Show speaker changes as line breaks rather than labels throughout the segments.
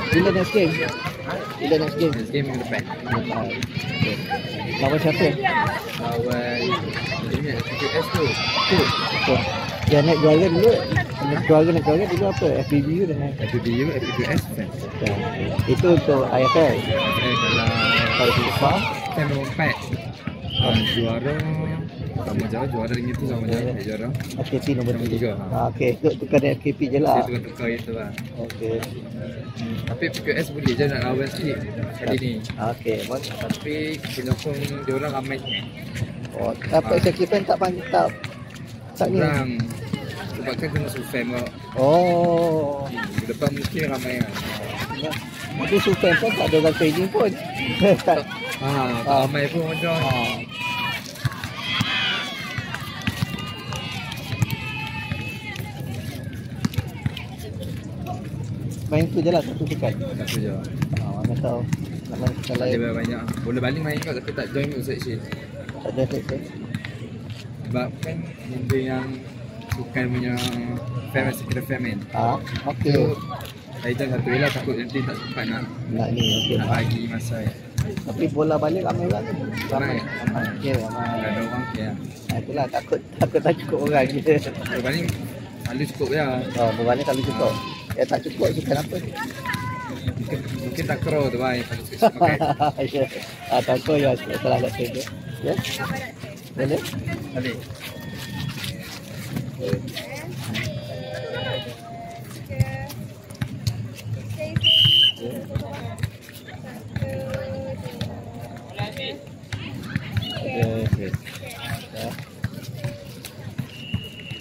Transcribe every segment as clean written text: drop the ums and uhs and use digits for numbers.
Bila next game? Bila next game?
Next game minggu depan.
Okay. Lawan siapa?
Lawan ini FPS tu.
Yang naik juara dulu. Nak juara dulu apa? FPBU dengan
FPBU, FPS.
Itu untuk IFL.
Kalau FIFA kan nombor 4. Juara sama jauh, juara ringgit tu sama jauh juara.
FKP nombor
3.
Okey, tukar dengan FKP je lah.
Dia tukar itu lah.
Okey.
Tapi PKS boleh je nak lawan sikit kali ni.
Okey,
tapi penyokong dia orang ramai.
Oh, apa Sekipen tak panggil tak ni?
Orang sebab kan kena Sufem kau.
Oh.
Depan mungkin ramai kan.
Tapi Sufem pun tak ada orang training pun.
Tak ramai pun macam.
Main tu je lah, satu dekat.
Satu je.
Mana tahu. Nak main sekali lain.
Ada banyak. Boleh balik main kau tapi tak join untuk section.
Tak ada section.
Sebab kan benda yang bukan punya fan masih kena fan kan.
Okey.
Saya dah satu lah takut nanti tak sempat nak
ni. Okey.
Nak bagi masa ya.
Tapi bola balik ramai orang tu. Ramai. Okey, ramai.
Ada orang ya.
Itulah takut tak cukup orang kita.
Berbanding selalu cukup ya.
Berbanding selalu cukup. Tak cukup sukan apa?
Mungkin takraw tu lah yang paling suka makan.
Ya. Takraw ya salah satu tu. Ya. Boleh?
Boleh.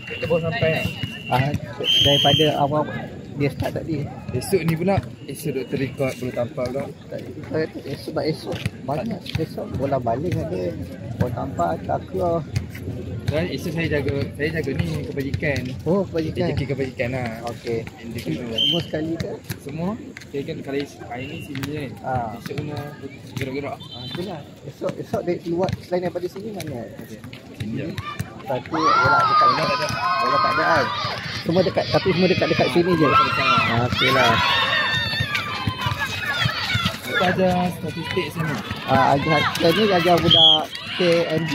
Kita baru sampai.
Daripada awal dia start tadi.
Esok ni pula, esok doktor record belum tampak pula.
Sebab esok banyak. Esok bola baling ada. Bola tampar, takraw.
Dan esok saya jaga ni kebajikan.
Oh, kebajikan.
Jaga kebajikan lah.
Okey. Semua sekali ke?
Semua. Saya kan kalau hari ni sini kan. Esok kena gerak-gerak.
Itulah. Esok dia keluar selain daripada sini mana?
Sini je.
Tapi bola dekat mana tak ada. Bola tak ada kan. Semua dekat, tapi semua dekat sini je. Okeylah.
Kita ajar statistik sini.
Ajar ni ajar budak KMG.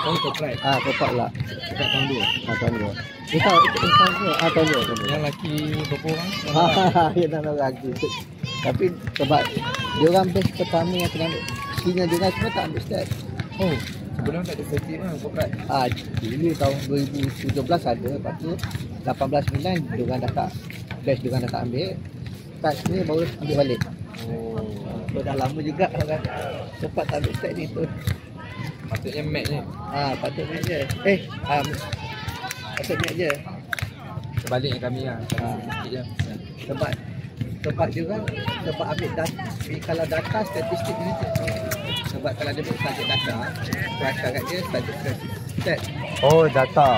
Oh, top-right.
Top-right lah.
Dekat tahun 2.
Tahun 2. Dia tahu tahun 2.
Yang lelaki berapa orang?
Ya, 6 orang lagi. Tapi sebab dia orang batch pertama yang kena ambil senior dia orang semua tak ambil start.
Oh, sebelum tak ada certificate lah, top-right.
Dulu tahun 2017 ada. Lepas tu 18-9 dia orang dah tak batch, dia orang dah tak ambil. Start ni baru ambil balik. So dah lama juga orang cepat tak ambil start ni tu.
Patutnya match je.
Patutnya je. Patutnya je.
Sebalik yang kami lah. Sikit je.
Sebab dia orang sebab ambil data. Kalau data statistik ni sebab kalau dia buat target data, kelakar kat dia target stat.
Oh, data.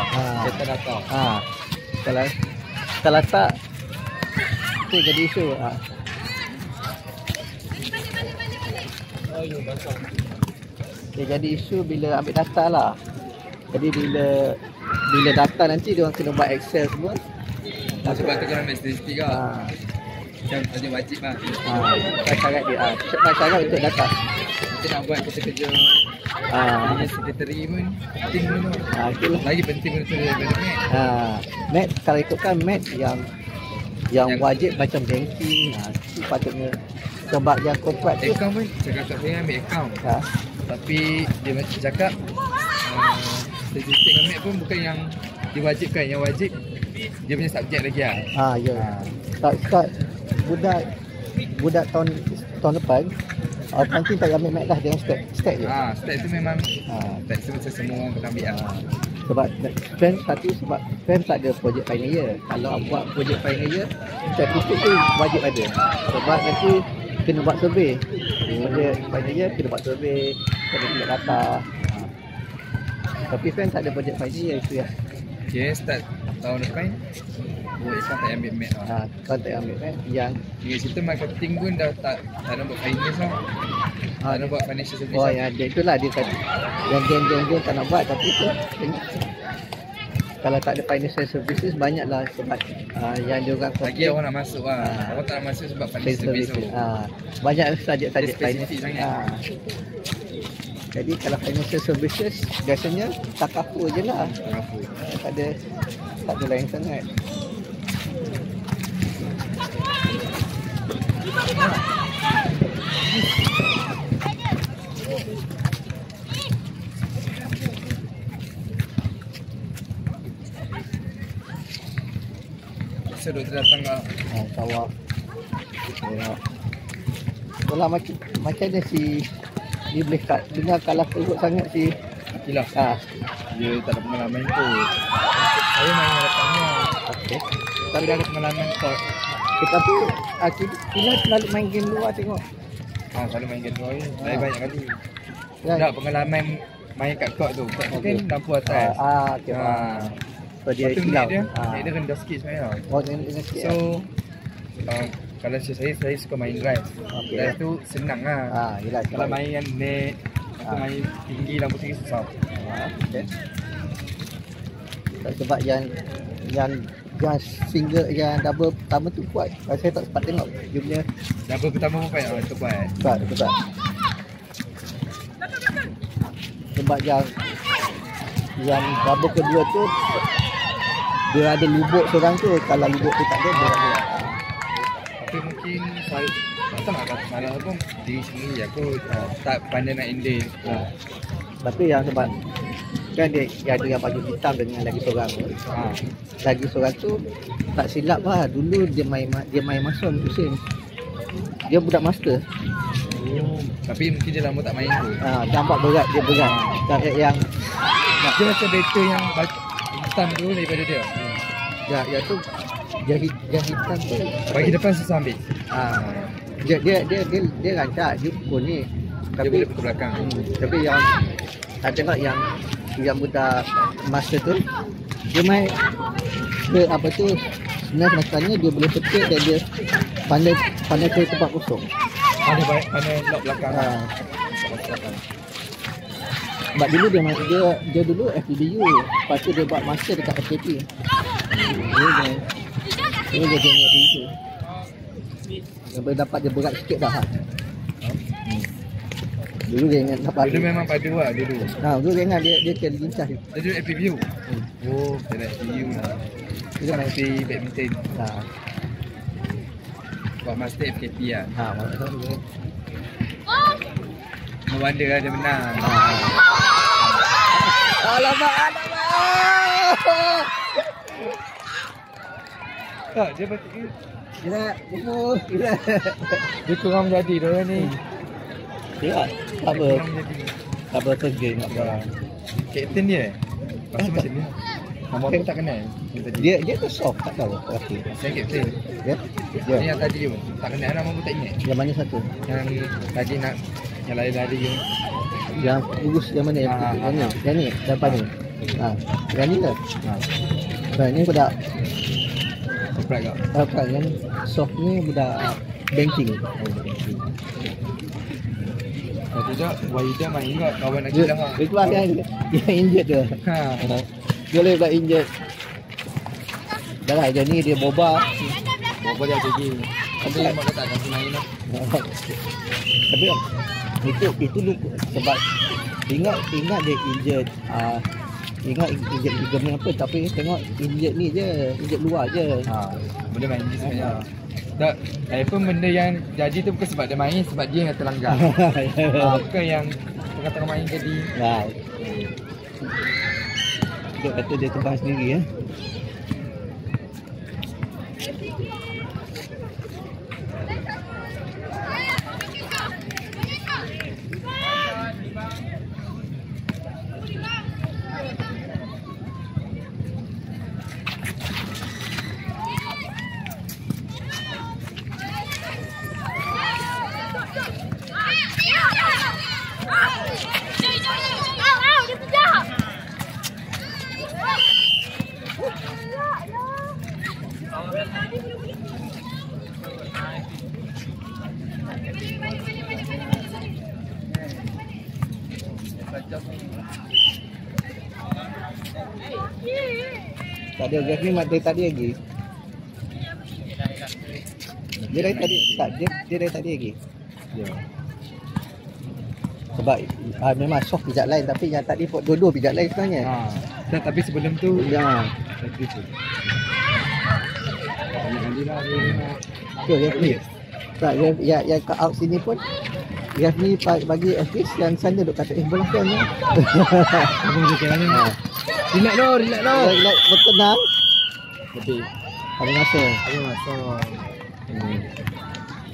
Data. Kalau tak tu jadi isu. Dia jadi isu bila ambil data lah. Jadi bila data nanti dia orang kena buat Excel semua.
Sebab tu korang ambil statistik lah. Macam wajib lah.
Syarat dia. Syarat untuk data.
kita nak buat kerja-kerja
Ah,
sekretari pun penting pun tu.
itulah.
Lagi penting pun tu daripada Mac.
Mat kalau ikutkan mat yang wajib macam banking, itu patutnya sebab yang kontrak tu.
Account pun cakap tak saya ambil account. Tapi dia macam cakap statistik dengan Mac pun bukan yang diwajibkan. Yang wajib dia punya subjek lagi lah.
Ya. Start budak tahun depan nanti tak ambil mat dah dengan stat je.
Stat tu memang stat tu macam semua orang kena ambil lah.
Sebab FEM tak ada project final year. Kalau buat project final year, statistik tu wajib ada. Sebab nanti kena buat survey. Project final year kena buat survey, kena buat data. Tapi FEM tak ada project final year itu ya.
Okay, start tahun depan buat tak ambil Mac lah.
Kau tak ambil mat yang
Dengan cerita marketing pun dah tak nak buat finance lah. Tak nak buat financial service
oh
lah.
ya, itulah dia kata yang geng-geng tak nak buat, tapi tu kalau tak ada financial services banyaklah sebab yang dia orang
Lagi orang nak masuk lah. Orang tak nak masuk sebab financial service tu.
banyak subjek-subjek
Dia spesifik
finance.
sangat.
Jadi kalau financial services biasanya takaful je lah. Tak ada lain sangat.
So doktor datang lah.
Sawah. Itulah macam mana si dia boleh dengar kalah teruk sangat si
Akilah. Dia tak ada pengalaman tu. Saya main dengan datangnya.
Okay.
Tapi dia ada pengalaman kot.
Tapi kita selalu main game luar tengok.
Selalu main game luar ni. Saya banyak kali.
Ya.
Tak pengalaman main kat court tu. Court tu kan lampu atas.
Okay. So dia
Lepas tu
hilang.
Net dia rendah sikit sebenarnya.
Dengan sikit.
So kalau saya suka main drive.
Okay.
Drive tu senang lah.
Yelah.
Kalau main yang net atau main tinggi lampu tinggi susah.
Okay. Sebab yang single, yang double pertama tu kuat. Saya tak sempat tengok dia punya
Double pertama pun banyak orang tepat.
kuat. Sebab yang double kedua tu dia ada lubuk seorang tu. Kalau lubuk tu tak ada, dia ada.
Tapi mungkin saya tak nak kata salah pun diri sendiri aku tak pandai nak handle.
Tapi yang sebab kan dia ada yang baju hitam dengan lagi seorang tu. Lagi seorang tu tak silap lah, dulu dia main mason musim. Dia budak master.
Tapi mungkin dia lama tak main tu.
Nampak berat, dia berat. Yang
Dia macam better yang hitam tu daripada dia.
yang tu yang hitam tu
Bagi depan susah ambil.
dia rancak, dia pukul ni.
Dia boleh pukul belakang.
Tapi yang tak tengok yang budak master tu, dia main dia apa tu, sebenarnya dia boleh petik dan dia pandai ke tempat kosong.
Pandai lock belakang.
Sebab dulu dia dulu FPBU, lepas tu dia buat master dekat FKP. Dia jadi FPBU. Dia dapat dia berat sikit dah. Dulu dia ingat dapat.
Dulu memang padu lah dulu.
Dulu dia ingat dia kena lincah.
Dia dulu FPBU. Dia nak FPBU lah.
Dia main
badminton. Buat master FKP lah.
Maksudnya
No wonder lah dia menang.
Alamak.
Tak, dia betul.
Gila.
Dia kurang jadi dia ni.
Ya, tak apa.
Kurang jadi.
Tak apa tergeng nak buat.
Kapten dia. Pasal macam ni. Nama aku tak kenal.
Dia tu soft, tak tahu tapi.
Saya kapten.
Ya.
Ni yang tadi tu. Tak kenal nama pun tak ingat.
Yang mana satu?
Yang tadi nak yang lari-lari tu.
Yang kurus yang mana? Yang ni, depan ni. Yang ni ke? Ni budak
Surprise kau.
apa yang soft ni budak banking.
Lepas tu Wahida main juga kawan nak gila lah.
Dia keluar kan dia injured tu. Dia boleh pula injured. Dah lah dia ni dia boba.
Boba dia jadi. Tapi mak kata tak kasi main lah.
Tapi Itu sebab ingat dia injured injured ligament apa, tapi tengok injured ni je, injured luar je.
Boleh main je sebenarnya. Tak, pun benda yang jadi tu bukan sebab dia main, sebab dia yang terlanggar. Bukan yang tengah-tengah main jadi.
Dia kata dia terbang sendiri ya. Tak ada gas ni dari tadi lagi. Dia dari tadi tak dia dari tadi lagi.
Ya.
Sebab memang soft pijak lain, tapi yang tadi dua-dua pijak lain sebenarnya.
Dan tapi sebelum tu
ya.
tadi tu. Alhamdulillah
Tu referee. Tak yang kat out sini pun referee bagi assist, yang sana duk kata bola kan ya.
Abang cakap ni. Relax doh.
Relax bertenang.
Betul.
Ada masa.
Ada masa.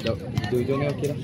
Jom ni okey dah.